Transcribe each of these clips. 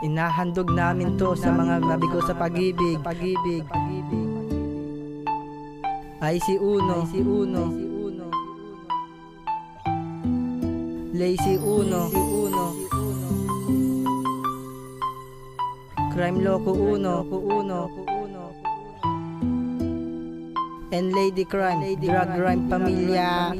Inahandog namin to sa mga nabigo sa pag-ibig. Ay si Uno, Lazy Uno, Crime Loco Uno, and Lady Crime, Drug Crime Pamilya.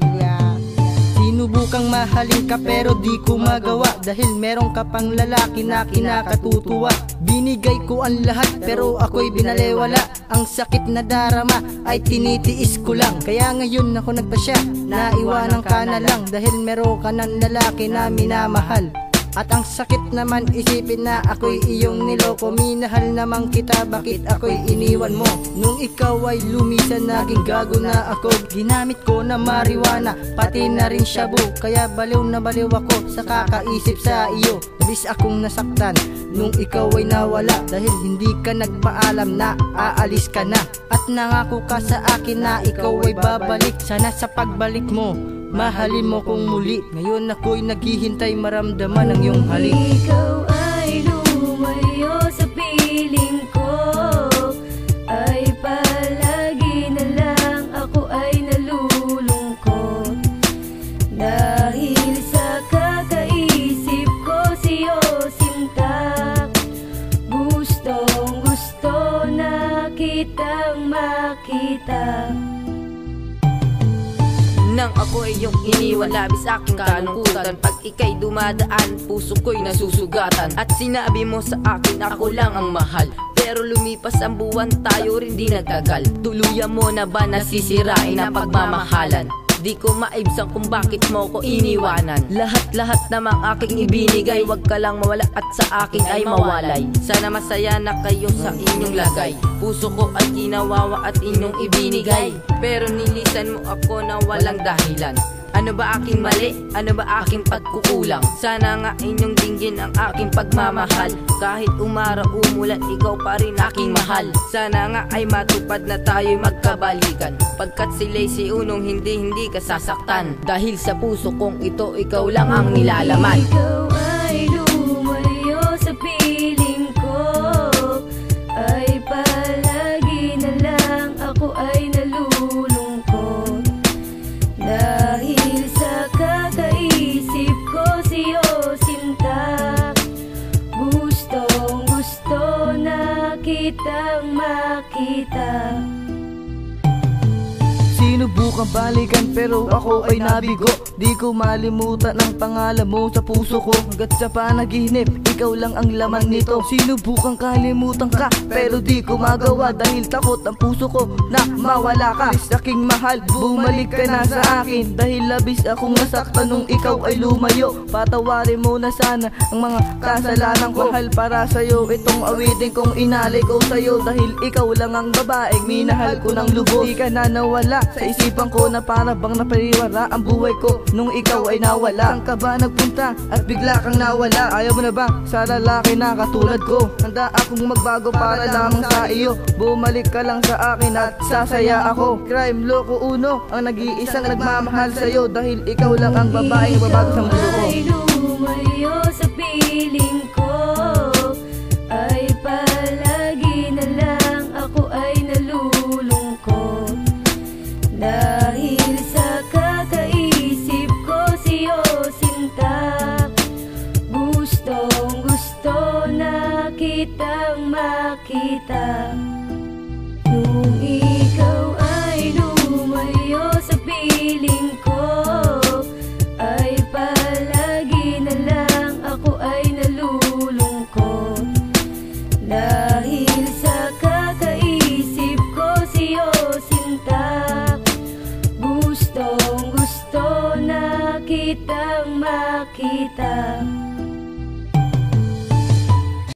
Sinubukang mahalin ka pero di ko magawa, dahil meron ka pang lalaki na kinakatutuwa. Binigay ko ang lahat pero ako'y binalewala. Ang sakit na darama ay tinitiis ko lang. Kaya ngayon ako nagpasya, naiwanan ka na lang, dahil meron ka ng lalaki na minamahal. At ang sakit naman isipin na ako'y iyong niloko. Minahal naman kita, bakit ako'y iniwan mo? Nung ikaw ay lumisan, naging gago na ako. Ginamit ko na marijuana, pati na rin shabu. Kaya baliw na baliw ako sa kakaisip sa iyo. Labis akong nasaktan nung ikaw ay nawala, dahil hindi ka nagpaalam na aalis ka na. At nangako ka sa akin na ikaw ay babalik. Sana sa pagbalik mo, mahalin mo kong muli. Ngayon ako'y naghihintay maramdaman ang iyong halik. Ikaw ay lumayo sa piling ko, ay palagi na lang ako ay nalulungkot. Dahil sa kakaisip ko sa'yo, sinta, gustong gusto na kitang makita. Nang ako ay iyong iniwan, labis aking kalungkutan. Pag ika'y dumadaan, puso ko'y nasusugatan. At sinabi mo sa akin, ako lang ang mahal. Pero lumipas ang buwan, tayo rin di nagtagal. Tuluyan mo na ba nasisirain ang pagmamahalan? Di ko maibsan kung bakit mo ko iniwanan. Lahat namang aking ibinigay, wag ka lang mawala at sa akin ay mawalay. Sana masaya na kayo sa inyong lagay. Puso ko ay ginawawa at inyong ibinigay, pero nilisan mo ako na walang dahilan. Ano ba aking mali? Ano ba aking pagkukulang? Sana nga inyong dinggin ang aking pagmamahal. Kahit umaraw umulan, ikaw pa rin aking mahal. Sana nga ay matupad na tayo'y magkabalikan, pagkat si Lazy Unong hindi ka sasaktan. Dahil sa puso kong ito, ikaw lang ang nilalaman. Ikaw ay lumayo sa piling ko, ay palagi na lang ako ay nalulungkot. Dahil sa kakaisip ko sa'yo, sinta, gustong gusto na kitang makita. Sinubukan balikan pero ako ay nabigo. Di ko malimutan ang pangalan mo sa puso ko. Hanggat sa panaginip, ikaw lang ang laman nito. Sinubukan kalimutan ka pero di ko magawa, dahil takot ang puso ko na mawala ka. Labis aking mahal, bumalik ka na sa akin, dahil labis akong nasaktan nung ikaw ay lumayo. Patawarin mo na sana ang mga kasalanan ko. Mahal, para sa'yo itong awitin kong inalay ko sa'yo, dahil ikaw lang ang babaeng minahal ko ng lubos. Di ka na nawala sa isipan ko, na para bang napariwara ang buhay ko nung ikaw ay nawala. Saan ka ba nagpunta at bigla kang nawala? Ayaw mo na ba sa lalaki na katulad ko? Handa akong magbago para lamang sa iyo. Bumalik ka lang sa akin at sasaya ako. Crime Loco Uno, ang nag-iisang nagmamahal sa'yo, dahil ikaw lang ang babaeng babago sa mundo ko. Ay lumayo sa piling ko, ay palagi na lang ako ay nalulungkot. Dahil sa kakaisip ko sa'yo, sinta, gustong gusto na kitang makita. Nung ikaw ay lumayo sa piling ko, ay palagi na lang ako ay nalulungkot. Dahil sa kakaisip ko sa'yo, sinta, gustong gusto na kitang makita.